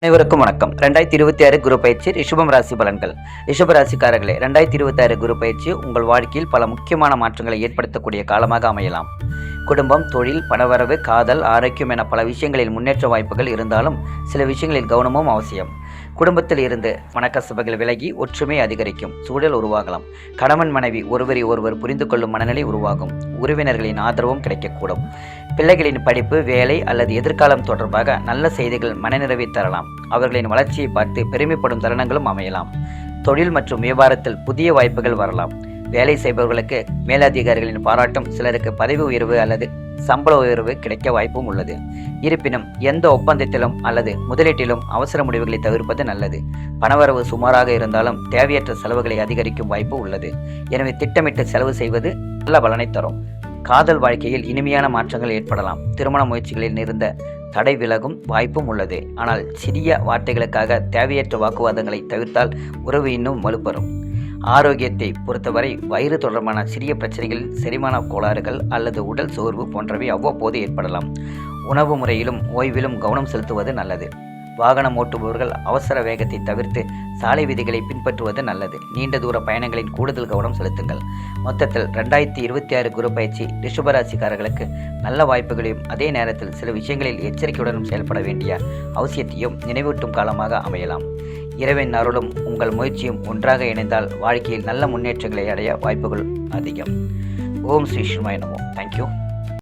அனைவருக்கும் வணக்கம். 2026 குரு பயிற்சி ரிஷபம் ராசி பலன்கள். ரிஷப ராசிக்காரர்களே, 2026 குரு பயிற்சி உங்கள் வாழ்க்கையில் பல முக்கியமான மாற்றங்களை ஏற்படுத்தக்கூடிய காலமாக அமையலாம். குடும்பம், தொழில், பணவரவு, காதல், ஆரோக்கியம் என பல விஷயங்களில் முன்னேற்ற வாய்ப்புகள் இருந்தாலும் சில விஷயங்களில் கவனமும் அவசியம். குடும்பத்தில் இருந்து மனக்கசப்புகள் விலகி ஒற்றுமை அதிகரிக்கும் சூழல் உருவாகலாம். கணவன் மனைவி ஒருவரை ஒருவர் புரிந்து கொள்ளும் மனநிலை உருவாகும். உறவினர்களின் ஆதரவும் கிடைக்கக்கூடும். பிள்ளைகளின் படிப்பு, வேலை அல்லது எதிர்காலம் தொடர்பாக நல்ல செய்திகள் மனநிறைவை தரலாம். அவர்களின் வளர்ச்சியை பார்த்து பெருமைப்படும் தருணங்களும் அமையலாம். தொழில் மற்றும் வியாபாரத்தில் புதிய வாய்ப்புகள் வரலாம். வேலை செய்பவர்களுக்கு மேலதிகாரிகளின் பாராட்டும், சிலருக்கு பதவி உயர்வு அல்லது சம்பள உயர்வு கிடைக்க வாய்ப்பும் உள்ளது. இருப்பினும் எந்த ஒப்பந்தத்திலும் அல்லது முதலீட்டிலும் அவசர முடிவுகளை தவிர்ப்பது நல்லது. பணவரவு சுமாராக இருந்தாலும் தேவையற்ற செலவுகளை அதிகரிக்கும் வாய்ப்பு உள்ளது. எனவே திட்டமிட்டு செலவு செய்வது நல்ல பலனை தரும். காதல் வாழ்க்கையில் இனிமையான மாற்றங்கள் ஏற்படலாம். திருமண முயற்சிகளில் இருந்த தடை விலகும் வாய்ப்பும் உள்ளது. ஆனால் சிறிய வார்த்தைகளுக்காக தேவையற்ற வாக்குவாதங்களை தவிர்த்தால் உறவு இன்னும் வலுப்பெறும். ஆரோக்கியத்தை பொறுத்தவரை வயிறு தொடர்பான சிறிய பிரச்சனைகளில் செரிமான கோளாறுகள் அல்லது உடல் சோர்வு போன்றவை அவ்வப்போது ஏற்படலாம். உணவு முறையிலும் ஓய்விலும் கவனம் செலுத்துவது நல்லது. வாகனம் ஓட்டுபவர்கள் அவசர வேகத்தை தவிர்த்து சாலை விதிகளை பின்பற்றுவது நல்லது. நீண்ட தூர பயணங்களின் கூடுதல் கவனம் செலுத்துங்கள். மொத்தத்தில் 2026 குரு பயிற்சி ரிஷபராசிக்காரர்களுக்கு நல்ல வாய்ப்புகளையும் அதே நேரத்தில் சில விஷயங்களில் எச்சரிக்கையுடனும் செயல்பட வேண்டிய அவசியத்தையும் நினைவூட்டும் காலமாக அமையலாம். இறைவன் அருளும் உங்கள் முயற்சியும் ஒன்றாக இணைந்தால் வாழ்க்கையில் நல்ல முன்னேற்றங்களை அடைய வாய்ப்புகள் அதிகம். ஓம் ஸ்ரீ சிவாய நமோ. தேங்க்யூ.